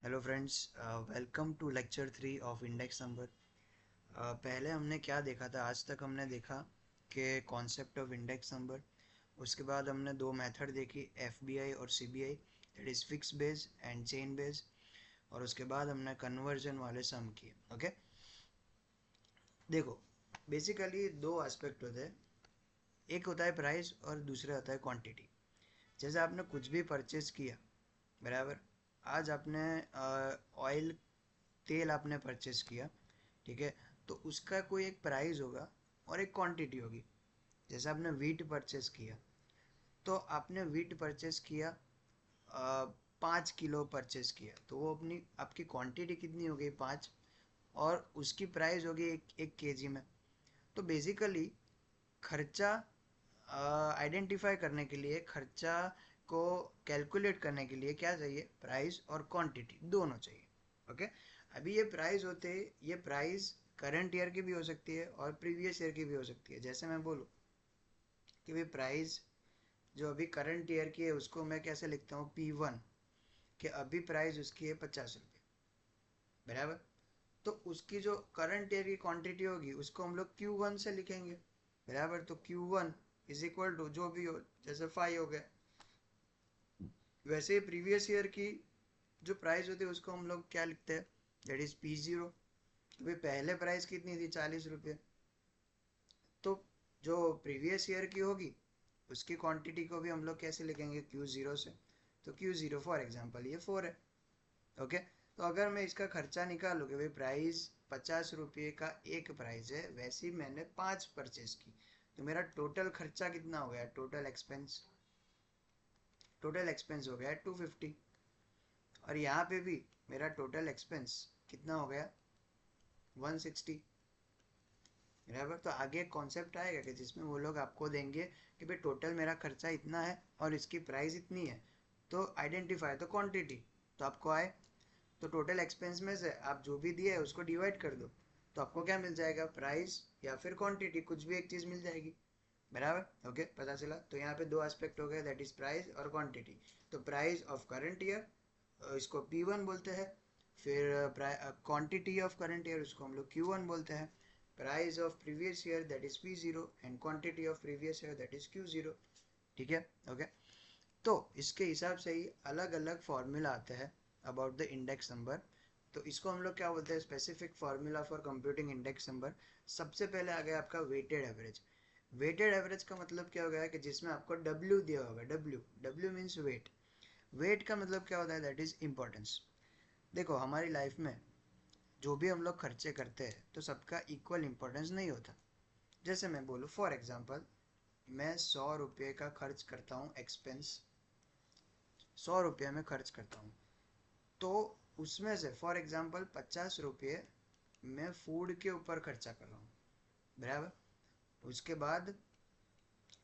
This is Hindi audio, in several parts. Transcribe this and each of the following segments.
Hello friends, welcome to lecture 3 of index number. पहले हमने क्या देखा था? आज तक हमने देखा कि कॉन्सेप्ट ऑफ इंडेक्स नंबर। उसके बाद हमने दो मेथड देखी, एफबीआई और CBI, that is fix base and chain base. और उसके बाद हमने कन्वर्जन वाले सम किए। ओके, देखो, बेसिकली दो एस्पेक्ट होते हैं। एक होता है प्राइस और दूसरा होता है क्वांटिटी। जैसे आपने कुछ भी परचेज किया, बराबर। आज आपने ऑयल, तेल आपने परचेस किया, ठीक है। तो उसका कोई एक प्राइस होगा और एक क्वांटिटी होगी। जैसे आपने वीट परचेस किया, तो आपने वीट परचेस किया, 5 किलो परचेस किया, तो वो अपनी आपकी क्वांटिटी कितनी हो गई? 5। और उसकी प्राइस होगी एक केजी में। तो बेसिकली खर्चा आइडेंटिफाई करने के लिए, खर्चा को कैलकुलेट करने के लिए क्या चाहिए? प्राइस और क्वांटिटी दोनों चाहिए। ओके, अभी ये प्राइस होते, ये प्राइस करंट ईयर की भी हो सकती है और प्रीवियस ईयर की भी हो सकती है। जैसे मैं बोलूँ कि भाई प्राइस जो अभी करंट ईयर की है उसको मैं कैसे लिखता हूँ? P1, कि अभी प्राइस उसकी है 50 रुपये, बराबर। तो उसकी जो करंट ईयर की क्वांटिटी होगी उसको हम लोग Q1 से लिखेंगे, बराबर। तो Q1 इज इक्वल टू जो भी हो, जैसे 5 हो गया। वैसे ही प्रीवियस ईयर की जो प्राइस होती है उसको हम लोग क्या लिखते हैं? That is P0। तो भाई पहले प्राइस कितनी थी? 40 रुपये। तो जो प्रीवियस ईयर की होगी उसकी क्वांटिटी को भी हम लोग कैसे लिखेंगे? Q0 से। तो Q0 फॉर एग्जांपल ये 4 है। ओके, तो अगर मैं इसका खर्चा निकालूँ कि भाई प्राइस 50 रुपये का एक प्राइस है, वैसे ही मैंने 5 परचेज की, तो मेरा टोटल खर्चा कितना हो गया? टोटल एक्सपेंस हो गया 250। और यहाँ पे भी मेरा टोटल एक्सपेंस कितना हो गया? 160, बराबर। तो आगे एक कॉन्सेप्ट आएगा कि जिसमें वो लोग आपको देंगे कि भाई टोटल मेरा खर्चा इतना है और इसकी प्राइस इतनी है, तो आइडेंटिफाई तो क्वांटिटी। तो आपको आए तो टोटल एक्सपेंस में से आप जो भी दिए है उसको डिवाइड कर दो, तो आपको क्या मिल जाएगा? प्राइस या फिर क्वांटिटी, कुछ भी एक चीज़ मिल जाएगी, बराबर। ओके, पता चला। तो यहाँ पे दो एस्पेक्ट हो गए, दैट इज प्राइस और क्वांटिटी। तो प्राइस ऑफ करंट ईयर, इसको P1 बोलते हैं। फिर क्वांटिटी ऑफ करंट ईयर, उसको हम लोग Q1 बोलते हैं। Price of previous year that is P0 and quantity of previous year that is Q0। ठीक है, ओके। तो इसके हिसाब से ही अलग अलग फार्मूला आते हैं अबाउट द इंडेक्स नंबर। तो इसको हम लोग क्या बोलते हैं? Specific formula for computing index number. सबसे पहले आ गया आपका वेटेड एवरेज। वेटेड एवरेज का मतलब क्या हो गया कि जिसमें आपको W दिया होगा। W means wait. वेट का मतलब क्या होता है? That is importance. देखो, हमारी लाइफ में जो भी हम लोग खर्चे करते हैं तो सबका इक्वल इम्पोर्टेंस नहीं होता। जैसे मैं बोलूँ फॉर एग्जांपल, मैं 100 रुपये का खर्च करता हूँ एक्सपेंस, 100 रुपये में खर्च करता हूँ। तो उसमें से फॉर एग्जांपल 50 रुपये मैं फूड के ऊपर खर्चा कर रहा हूँ, बराबर। उसके बाद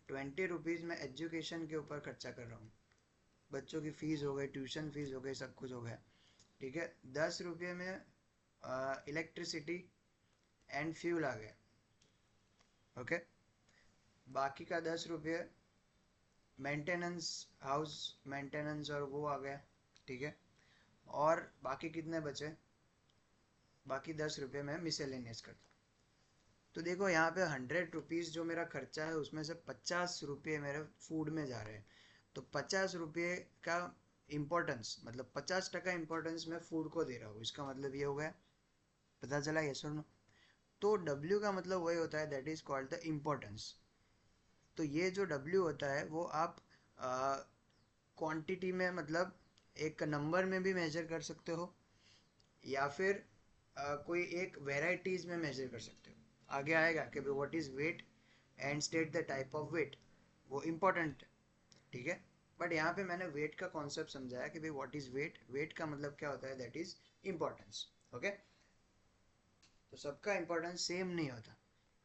20 रुपीज़ मैं एजुकेशन के ऊपर खर्चा कर रहा हूँ। बच्चों की फ़ीस हो गई, ट्यूशन फीस हो गई, सब कुछ हो गया, ठीक है। 10 रुपये में इलेक्ट्रिसिटी एंड फ्यूल आ गया, ओके। बाकी का 10 रुपये मेंटेनेंस, हाउस मेंटेनेंस और वो आ गया, ठीक है। और बाकी कितने बचे? बाकी 10 रुपये मैं मिसेलेनियस करता हूँ। तो देखो यहाँ पे 100 रुपीज़ जो मेरा खर्चा है उसमें से 50 रुपये मेरे फूड में जा रहे हैं। तो 50 रुपये का इम्पोर्टेंस, मतलब 50% इम्पोर्टेंस मैं फूड को दे रहा हूँ। इसका मतलब ये हो गया, पता चला? यस और नो? तो W का मतलब वही होता है, that is called the importance. तो ये जो W होता है वो आप क्वांटिटी में, मतलब एक नंबर में भी मेजर कर सकते हो, या फिर कोई एक वेराइटीज़ में मेजर कर सकते हो। आगे आएगा कि what is weight and state the type of weight, वो इम्पोर्टेंट है, ठीक है। बट यहाँ पे मैंने वेट का कॉन्सेप्ट समझाया कि भाई व्हाट इज़ वेट, वेट का मतलब क्या होता है? That is importance, okay. तो सबका इम्पोर्टेंस सेम नहीं होता,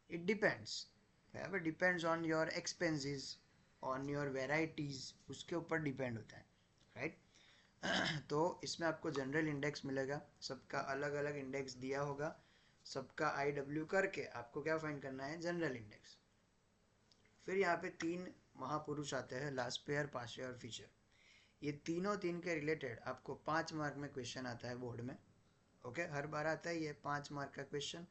it depends, but depends on your expenses, on your varieties, उसके ऊपर डिपेंड होता है, राइट। तो इसमें आपको जनरल इंडेक्स मिलेगा, सबका अलग अलग इंडेक्स दिया होगा, सबका IW करके आपको क्या फाइंड करना है? General index. फिर यहाँ पे तीन महापुरुष आते हैं, लास्ट पेयर, पास्ट पेयर और फीचर। ये तीनों तीन के रिलेटेड आपको 5 मार्क में क्वेश्चन आता है बोर्ड में। ओके, हर बार आता है ये 5 मार्क का क्वेश्चन।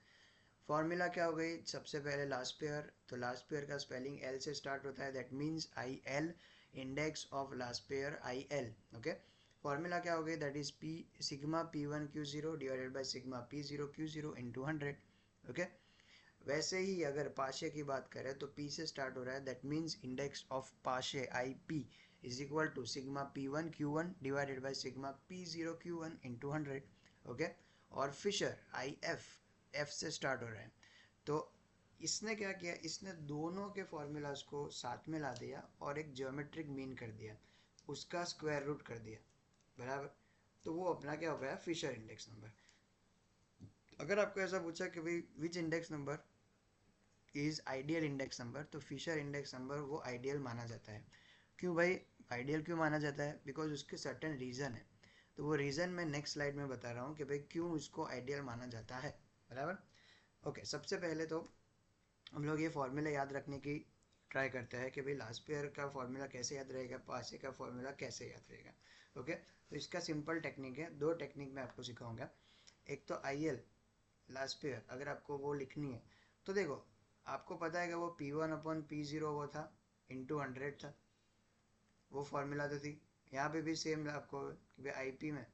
फॉर्मूला क्या हो गई, सबसे पहले लास्ट पेयर, तो लास्ट पेयर का स्पेलिंग एल से स्टार्ट होता है, that means I L, index of last pair I L. Okay, formula क्या हो गई, that is P sigma P one Q zero divided by sigma P zero Q zero into 100। Okay, वैसे ही अगर पाशे की बात करें तो पी से स्टार्ट हो रहा है, that means index of Paasche I P is equal to sigma P one Q one divided by sigma P zero Q one into 100। Okay, और फिशर आई एफ, एफ से स्टार्ट हो रहा है, तो इसने क्या किया, इसने दोनों के फॉर्मूलाज को साथ में ला दिया और एक ज्योमेट्रिक मीन कर दिया, उसका स्क्वायर रूट कर दिया, बराबर। तो वो अपना क्या हो गया, फिशर इंडेक्स नंबर। अगर आपको ऐसा पूछा कि भाई which index number is ideal index number, तो फिशर इंडेक्स नंबर वो आइडियल माना जाता है। क्यों भाई आइडियल क्यों माना जाता है, बिकॉज उसके सर्टेन रीज़न है, तो वो रीज़न मैं नेक्स्ट स्लाइड में बता रहा हूँ कि भाई क्यों उसको आइडियल माना जाता है, बराबर। ओके, सबसे पहले तो हम लोग ये फॉर्मूला याद रखने की ट्राई करते हैं कि भाई लास्ट पेयर का फॉर्मूला कैसे याद रहेगा, पासे का फॉर्मूला कैसे याद रहेगा। ओके, तो इसका सिंपल टेक्निक है, दो टेक्निक मैं आपको सिखाऊंगा। एक तो आई एल लास्ट पेयर, अगर आपको वो लिखनी है तो देखो, आपको पता है कि वो P one upon P zero वो था इंटू 100 था, वो फॉर्मूला तो थी। यहाँ पे भी सेम आपको आई पी में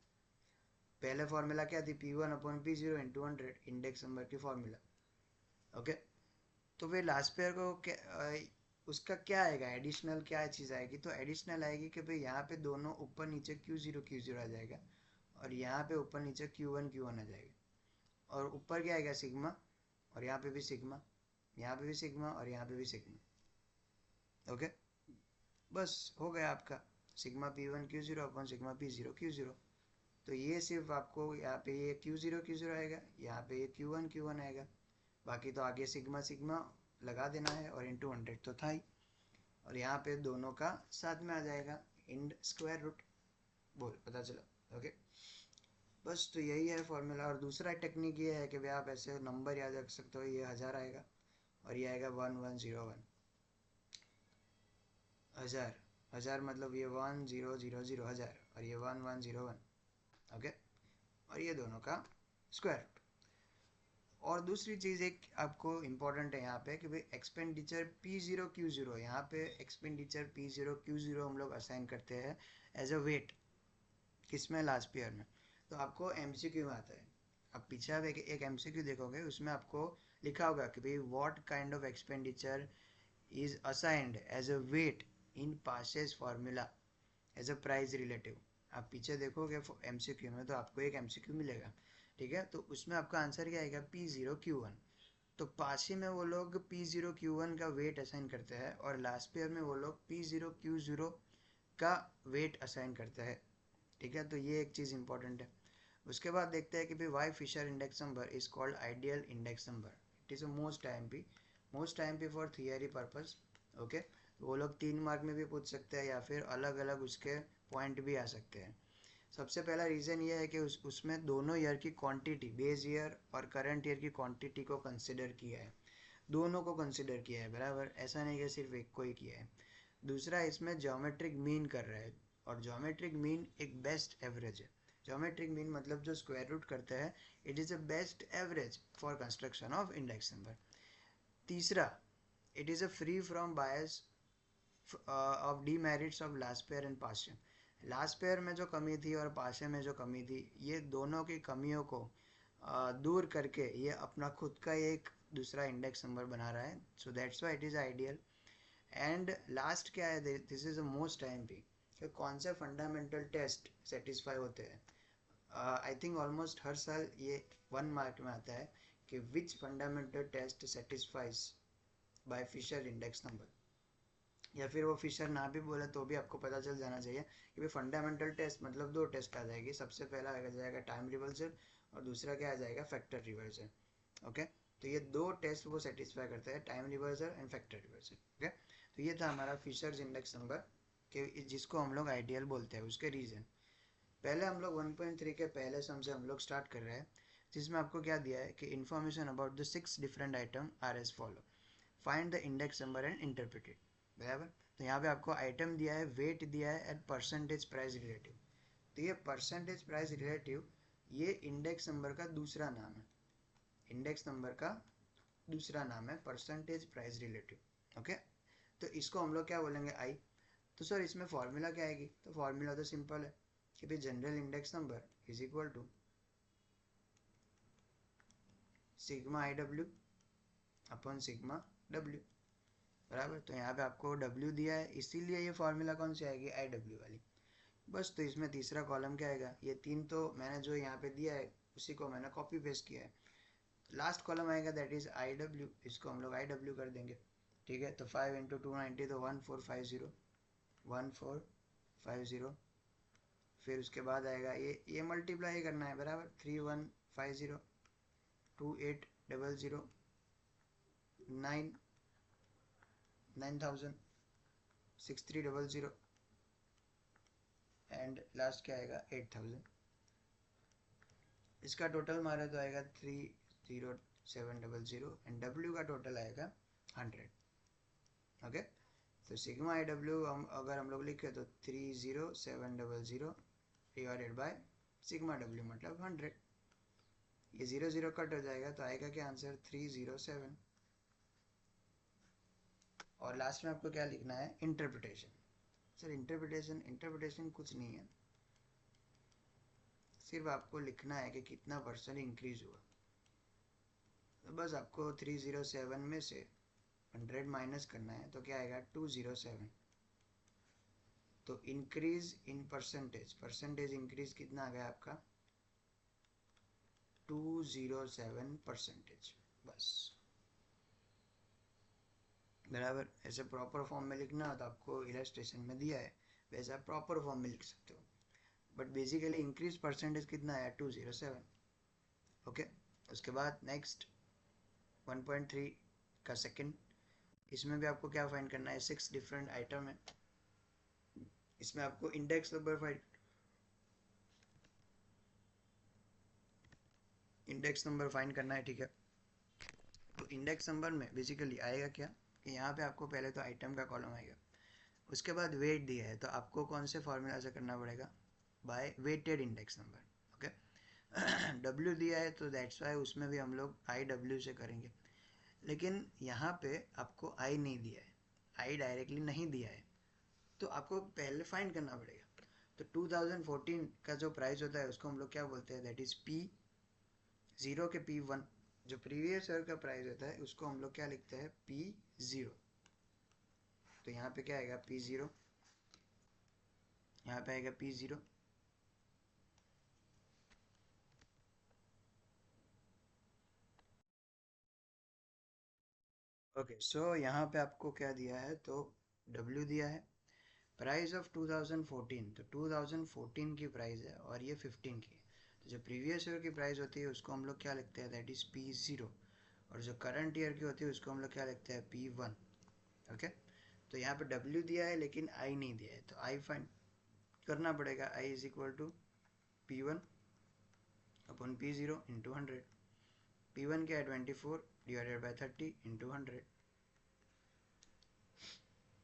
पहले फॉर्मूला क्या थी, P one upon P zero into 100 index number की फॉर्मूला। ओके, तो वे लास्ट पेयर को उसका क्या आएगा, एडिशनल क्या चीज़ आएगी, तो एडिशनल आएगी कि भाई यहाँ पे दोनों ऊपर नीचे क्यू जीरो आ जाएगा, और यहाँ पे ऊपर नीचे क्यू वन आ जाएगा, और ऊपर क्या आएगा सिग्मा, और यहाँ पे भी सिग्मा, यहाँ पे भी सिग्मा, और यहाँ पे भी सिग्मा। ओके, बस हो गया आपका sigma P one Q zero upon sigma P zero Q zero. तो ये सिर्फ आपको यहाँ पे ये क्यू जीरो आएगा, यहाँ पे ये क्यू वन आएगा, बाकी तो आगे सिग्मा सिग्मा लगा देना है, और इंटू 100 तो था ही, और यहाँ पे दोनों का साथ में आ जाएगा इन स्क्वायर रूट, बोल पता चला। ओके, बस तो यही है फॉर्मूला। और दूसरा टेक्निक ये है कि भाई आप ऐसे नंबर याद रख सकते हो, ये 1000 आएगा, और ये आएगा 1101, हज़ार, हज़ार मतलब ये 1000 हज़ार, और ये 1101। ओके, और ये दोनों का स्क्वायर रूट। और दूसरी चीज़ एक आपको इम्पॉर्टेंट है यहाँ पे कि भाई expenditure P zero Q zero, यहाँ पे expenditure P zero Q zero हम लोग असाइन करते हैं एज अ वेट, किसमें, लास्ट पेयर में। तो आपको एमसीक्यू में आता है, अब पीछे आप एक एमसीक्यू देखोगे, उसमें आपको लिखा होगा कि भाई what kind of expenditure is assigned as a weight in Paasche's formula as a price relative. आप पीछे देखोगे एमसीक्यू में तो आपको एक एमसीक्यू मिलेगा, ठीक है, तो उसमें आपका आंसर क्या आएगा, पी जीरो क्यू वन। तो पासी में वो लोग पी जीरो क्यू वन का वेट असाइन करते हैं, और लास्ट पेयर में वो लोग पी जीरो क्यू जीरो का वेट असाइन करते हैं, ठीक है, तो ये एक चीज़ इंपॉर्टेंट है। उसके बाद देखते हैं कि भाई why Fisher index number is called ideal index number, it is a most time p for theory purpose. Okay, वो लोग 3 मार्क में भी पूछ सकते हैं, या फिर अलग अलग उसके पॉइंट भी आ सकते हैं। सबसे पहला रीज़न ये है कि उसमें दोनों ईयर की क्वांटिटी, बेस ईयर और करंट ईयर की क्वांटिटी को कंसिडर किया है, दोनों को कंसिडर किया है, बराबर, ऐसा नहीं कि सिर्फ एक को ही किया है। दूसरा, इसमें ज्योमेट्रिक मीन कर रहा है, और ज्योमेट्रिक मीन एक बेस्ट एवरेज है। ज्योमेट्रिक मीन मतलब जो स्क्वायर रूट करते हैं, it is a best average for construction of index number. तीसरा, it is a free from bias of demerits of Laspeyres and past pair. Laspeyres में जो कमी थी और पासे में जो कमी थी, ये दोनों की कमियों को दूर करके ये अपना खुद का एक दूसरा इंडेक्स नंबर बना रहा है, so that's why it is ideal. And last क्या है, this is a most time भी, कि कौन से फंडामेंटल टेस्ट सेटिस्फाई होते हैं। आई थिंक ऑलमोस्ट हर साल ये 1 मार्क में आता है कि which fundamental test satisfies by Fisher index number, या फिर वो फिशर ना भी बोले तो भी आपको पता चल जाना चाहिए कि भाई फंडामेंटल टेस्ट मतलब दो टेस्ट आ जाएगी, सबसे पहला आ जाएगा टाइम रिवर्सल, और दूसरा क्या आ जाएगा, फैक्टर रिवर्सल। ओके, तो ये दो टेस्ट वो सेटिस्फाई करते हैं, time reversal and factor reversal. Okay, तो ये था हमारा फिशर्स इंडेक्स नंबर के, जिसको हम लोग आइडियल बोलते हैं, उसके रीज़न। पहले हम लोग 1.3 के पहले सम से हम लोग स्टार्ट कर रहे हैं, जिसमें आपको क्या दिया है कि information about the 6 different item are as follow, find the index number and interpret it, बराबर। तो यहाँ पे आपको आइटम दिया है, वेट दिया है एंड परसेंटेज प्राइस रिलेटिव। तो ये परसेंटेज प्राइस रिलेटिव ये इंडेक्स नंबर का दूसरा नाम है, इंडेक्स नंबर का दूसरा नाम है परसेंटेज प्राइस रिलेटिव। ओके, तो इसको हम लोग क्या बोलेंगे, आई। तो सर इसमें फॉर्मूला क्या आएगी, तो फॉर्मूला तो सिंपल है कि भाई general index number is equal to sigma I W upon sigma W, बराबर। तो यहाँ पे आपको डब्ल्यू दिया है, इसीलिए ये फॉर्मूला कौन सी आएगी, आई डब्ल्यू वाली। बस, तो इसमें तीसरा कॉलम क्या आएगा, ये तीन तो मैंने जो यहाँ पे दिया है उसी को मैंने कॉपी पेस्ट किया है। लास्ट कॉलम आएगा दैट इज आई डब्ल्यू, इसको हम लोग आई डब्ल्यू कर देंगे। ठीक है, तो 5 × 290 तो 1450, 1450। फिर उसके बाद आएगा ये मल्टीप्लाई करना है, बराबर। 3150, 2800, 9000, 6300 एंड लास्ट क्या आएगा 8000। इसका टोटल मारे तो आएगा 30700 एंड डब्ल्यू का टोटल आएगा 100। ओके, तो सिग्मा आई डब्ल्यू अगर हम लोग लिखे तो 30700 डिवाइडेड बाय सिग्मा डब्ल्यू मतलब 100। ये 0 0 कट हो जाएगा तो आएगा क्या आंसर 307। और लास्ट में आपको क्या लिखना है, इंटरप्रिटेशन। सर इंटरप्रिटेशन कुछ नहीं है, सिर्फ आपको लिखना है कि कितना परसेंट इंक्रीज हुआ। तो बस आपको 307 में से 100 माइनस करना है, तो क्या आएगा 207। तो increase in percentage, percentage increase कितना आ गया आपका 207%। बस, बराबर। ऐसे प्रॉपर फॉर्म में लिखना हो तो आपको इलस्ट्रेशन में दिया है, वैसा प्रॉपर फॉर्म में लिख सकते हो। बट बेसिकली इंक्रीज परसेंटेज कितना आया 207। ओके, उसके बाद नेक्स्ट 1.3 का सेकंड, इसमें भी आपको क्या फाइंड करना है, 6 डिफरेंट आइटम है। इसमें आपको इंडेक्स नंबर फाइंड करना है। ठीक है, तो इंडेक्स नंबर में बेसिकली आएगा क्या कि यहाँ पे आपको पहले तो आइटम का कॉलम आएगा, उसके बाद वेट दिया है तो आपको कौन से फॉर्मूला से करना पड़ेगा, by weighted index number. Okay, W दिया है तो दैट्स वाई उसमें भी हम लोग आई डब्ल्यू से करेंगे। लेकिन यहाँ पे आपको आई नहीं दिया है, आई डायरेक्टली नहीं दिया है, तो आपको पहले फाइंड करना पड़ेगा। तो 2014 का जो प्राइस होता है उसको हम लोग क्या बोलते हैं, दैट इज P0 के P1। जो प्रीवियस ईयर का प्राइस होता है उसको हम लोग क्या लिखते हैं, P0। तो यहाँ पे क्या आएगा P0, यहाँ पे आएगा P0। ओके, सो यहाँ पे आपको क्या दिया है, तो W दिया है, प्राइस ऑफ 2014। तो 2014 की प्राइस है और ये 15 की है। तो जो प्रीवियस ईयर की प्राइस होती है उसको हम लोग क्या लिखते हैं, दैट इज P0। और जो करंट ईयर की होती है उसको हम लोग क्या लिखते हैं, P1। ओके, तो यहाँ पे W दिया है लेकिन I नहीं दिया है, तो I फाइंड करना पड़ेगा। I is equal to P1 upon P0 into 100। P1 क्या है 24 डिवाइडेड बाई 30 इंटू 100।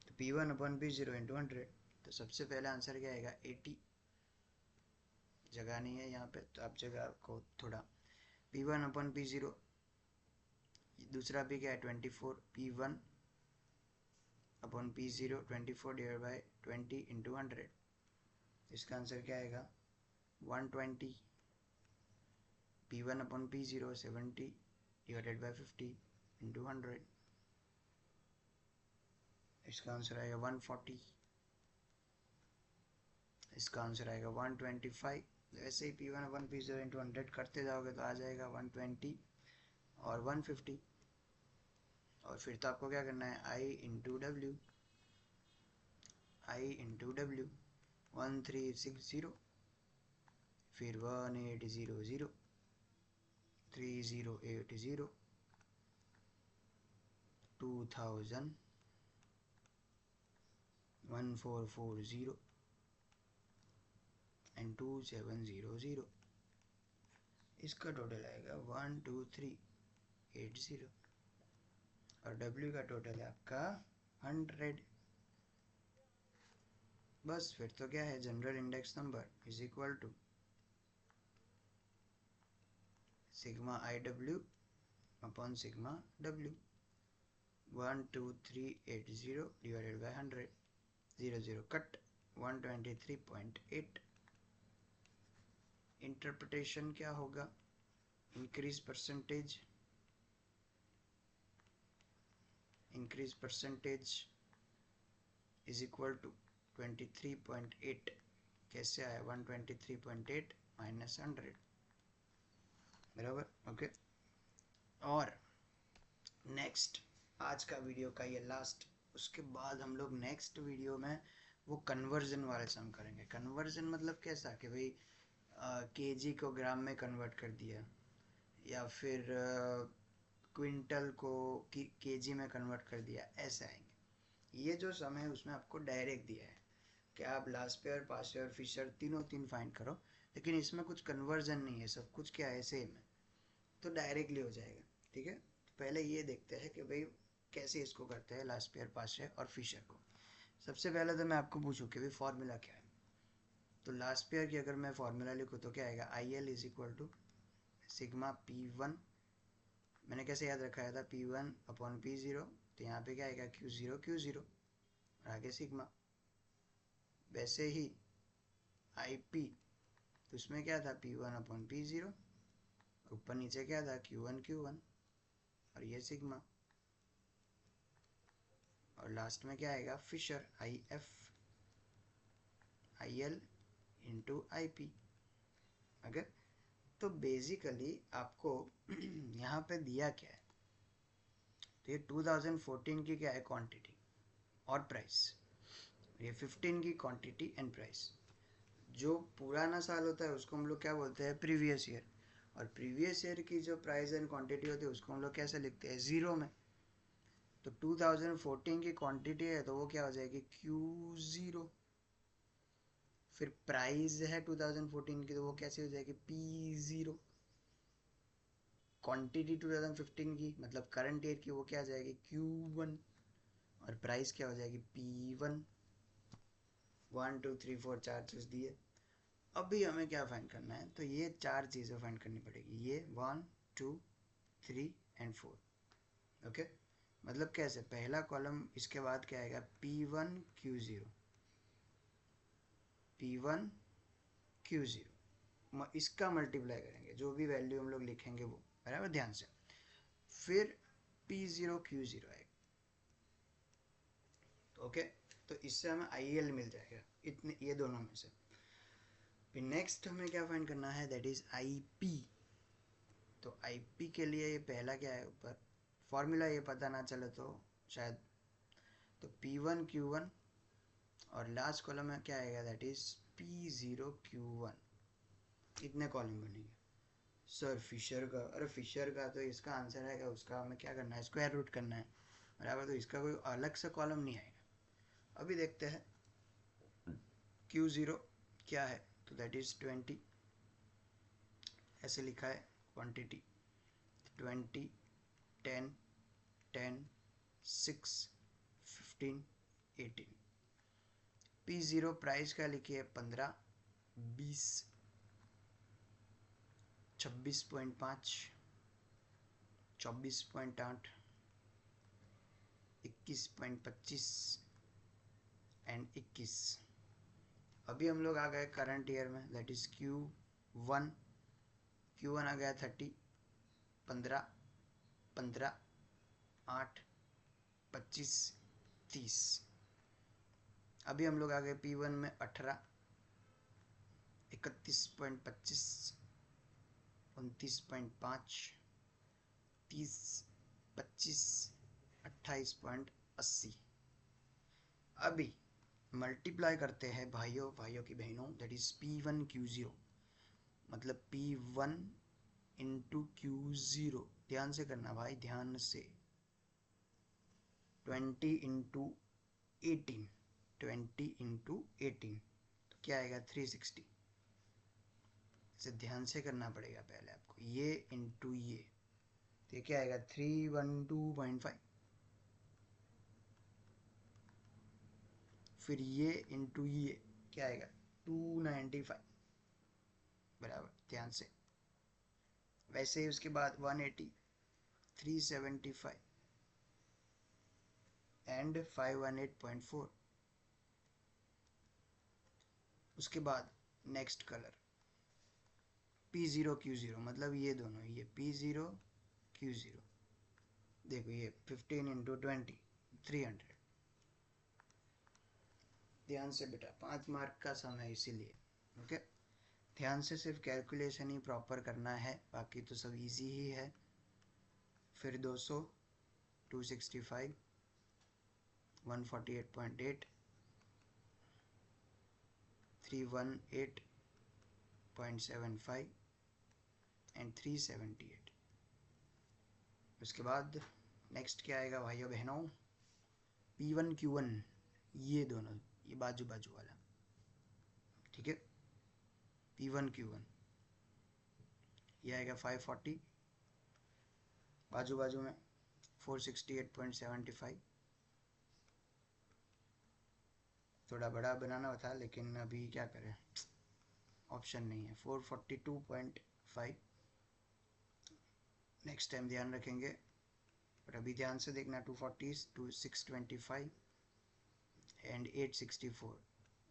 तो P1 अपॉन P0 इंटू 100, तो सबसे पहला आंसर क्या आएगा 80। जगह नहीं है यहाँ पे तो आप जगह को थोड़ा, P1 अपॉन P0, दूसरा भी क्या है 24, P1 upon P0 24 divide by 20 into 100। इसका आंसर क्या आएगा 120। P1 upon P0 70 divided by 50 into 100। इसका आंसर आएगा 140। इसका आंसर आएगा 125। वैसे ही P1 अपॉन P0 इंटू 100 करते जाओगे तो आ जाएगा 120 और 150। और फिर तो आपको क्या करना है, I into W, I into W 1360, फिर 1800, 3080, 2000, 1440 एंड 2700। इसका टोटल आएगा 12380 और W का टोटल है आपका 100। बस फिर तो क्या है, general index number is equal to sigma I W upon sigma W. 12380 divided by 100, 0 cut 123.8। Interpretation क्या होगा, increase percentage is equal to 23.8। कैसे आया 123.8 माइनस 100, बराबर, ओके। और नेक्स्ट आज का वीडियो का ये लास्ट, उसके बाद हम लोग नेक्स्ट वीडियो में वो कन्वर्जन वाले सम करेंगे। कन्वर्जन मतलब कैसा कि भाई केजी को ग्राम में कन्वर्ट कर दिया, या फिर क्विंटल को केजी में कन्वर्ट कर दिया, ऐसे आएंगे। ये जो सम है उसमें आपको डायरेक्ट दिया है कि आप लास्ट पेयर, पास पेयर, फिशर तीन फाइंड करो, लेकिन इसमें कुछ कन्वर्जन नहीं है, सब कुछ क्या है सेम है, तो डायरेक्टली हो जाएगा। ठीक है, तो पहले ये देखते हैं कि भाई कैसे इसको करते हैं लास्ट पेयर, पास पेयर और फिशर को। सबसे पहले तो मैं आपको पूछूं कि भाई फॉर्मूला क्या है। तो लास्ट पेयर की अगर मैं फॉर्मूला लिखूँ तो क्या आएगा, I L is equal to sigma P1। मैंने कैसे याद रखा था, P1 अपॉन P0, तो यहाँ पे क्या आएगा Q0 और आगे सिग्मा। वैसे ही IP, तो उसमें क्या था P1 अपॉन P0, ऊपर नीचे क्या था Q1 और ये सिग्मा। और लास्ट में क्या आएगा फिशर, IL इंटू IP। अगर तो बेसिकली आपको यहाँ पे दिया क्या है, तो ये 2014 की क्या है क्वांटिटी और प्राइस, ये 15 की क्वांटिटी एंड प्राइस। जो पुराना साल होता है उसको हम लोग क्या बोलते हैं, प्रीवियस ईयर। और प्रीवियस ईयर की जो प्राइस एंड क्वांटिटी होती है उसको हम लोग कैसे लिखते हैं, जीरो में। तो 2014 की क्वांटिटी है तो वो क्या हो जाएगी Q0। फिर प्राइस है 2014 की तो वो कैसे हो जाएगी P0। क्वांटिटी 2015 की मतलब करंट ईयर की वो क्या आ जाएगी Q1। और प्राइस क्या हो जाएगी P1। 1 2 3 4 चार चीज दिए। अभी हमें क्या फाइंड करना है, तो ये चार चीज़ें फाइंड करनी पड़ेगी, ये 1 2 3 एंड 4। ओके, मतलब कैसे, पहला कॉलम इसके बाद क्या आएगा P1 Q0, P1 Q0, इसका मल्टीप्लाई करेंगे, जो भी वैल्यू हम लोग लिखेंगे वो, बराबर, ध्यान से। फिर P0 Q0 आएगा, ओके। तो इससे हमें IL मिल जाएगा, इतने, ये दोनों में से। फिर नेक्स्ट हमें क्या फाइंड करना है, दैट इज IP। तो IP के लिए ये पहला क्या है, ऊपर फॉर्मूला ये पता ना चले तो शायद, तो P1 Q1 और लास्ट कॉलम में क्या आएगा, दैट इज P0 Q1। इतने कॉलम बनेंगे। सर फिशर का, अरे फिशर का तो इसका आंसर आएगा, उसका हमें क्या करना है, स्क्वायर रूट करना है, बराबर। तो इसका कोई अलग से कॉलम नहीं आएगा। अभी देखते हैं Q0 क्या है, तो दैट इज 20। ऐसे लिखा है क्वांटिटी 20 10 10 6 15 18। P0 प्राइस का लिखिए 15 20 26.5 24.8 21.25 एंड 21। अभी हम लोग आ गए करंट ईयर में, दैट इज Q1 आ गया 30 15 15 8 25 30। अभी हम लोग आ गए P1 में 18 31.25 29.5 30 25 28.80। अभी मल्टीप्लाई करते हैं भाइयों की बहनों, दैट इज P1 Q0, मतलब P1 इंटू Q0। ध्यान से करना भाई, ध्यान से। 20 इंटू 18, 20 इंटू 18 तो क्या आएगा 360। इसे ध्यान से करना पड़ेगा पहले आपको, ये इंटू ये, तो ये क्या आएगा 312.5। फिर ये इंटू ये क्या आएगा 295 बराबर, ध्यान से। वैसे ही उसके बाद 180, 375 एंड 518.4। उसके बाद नेक्स्ट कलर P0 Q0, मतलब ये दोनों, ये P0 Q0। देखो ये 15 इंटू 20 300। ध्यान से बेटा, 5 मार्क का सम है इसीलिए, ओके। ध्यान से सिर्फ कैलकुलेशन ही प्रॉपर करना है, बाकी तो सब इजी ही है। फिर 200, 265, 148.8, 318.75 एंड 378। उसके बाद नेक्स्ट क्या आएगा भाइयों बहनों, P1 Q1, ये दोनों, ये बाजू बाजू वाला, ठीक है। P1 Q1 ये आएगा 540, बाजू बाजू में 468.75। थोड़ा बड़ा बनाना था लेकिन अभी क्या करें, ऑप्शन नहीं है। 442.5, नेक्स्ट टाइम ध्यान रखेंगे, पर अभी ध्यान से देखना। 240, 625 एंड 864।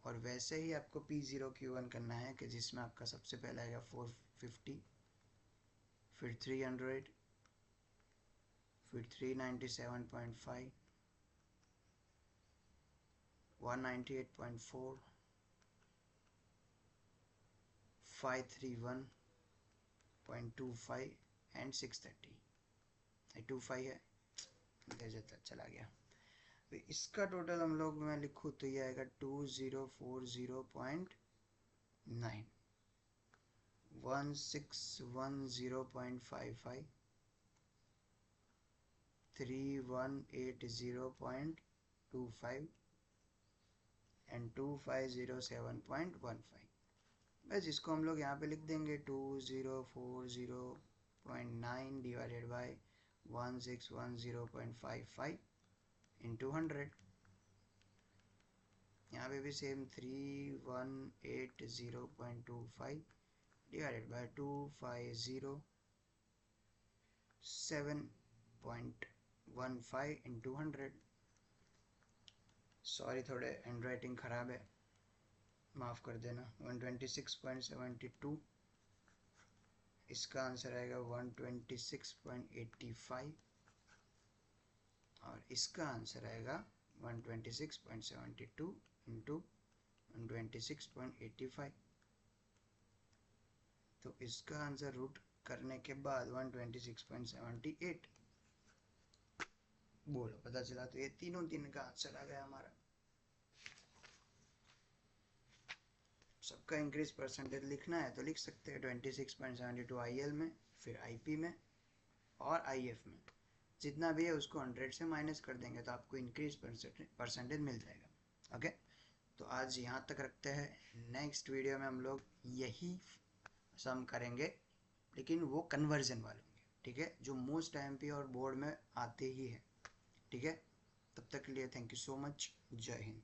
और वैसे ही आपको P0 Q1 करना है कि जिसमें आपका सबसे पहले आएगा 450, फिर 300, फिर 397.5, 198.4, 531.25 एंड 630। 25 है, चला गया। तो इसका टोटल हम लोग मैं लिखूँ तो ये आएगा 2040.9, 1610.55, 3180.25 एंड 2507.15। बस इसको हम लोग यहाँ पे लिख देंगे 2040.9 डिवाइडेड बाई 1610.55 इंटू 100। यहाँ पे भी same 3180.25 divided by 2507.15 into 100। Sorry थोड़े हैंड राइटिंग ख़राब है, माफ़ कर देना। 126.72, इसका आंसर आएगा 126.85 और इसका आंसर आएगा 126.72 इंटू 126.85। तो इसका आंसर रूट करने के बाद 126.78। बोलो पता चला? तो ये तीनों तीन का आंसर आ गया हमारा। सबका इंक्रीज परसेंटेज लिखना है तो लिख सकते हैं 26.72 IL में, फिर IP में और IF में। जितना भी है उसको 100 से माइनस कर देंगे तो आपको इंक्रीज परसेंटेज मिल जाएगा। ओके, तो आज यहाँ तक रखते हैं। नेक्स्ट वीडियो में हम लोग यही सम करेंगे, लेकिन वो कन्वर्जन वाले होंगे, ठीक है, जो मोस्ट IMP और बोर्ड में आते ही है, ठीक है। तब तक के लिए थैंक यू सो मच, जय हिंद।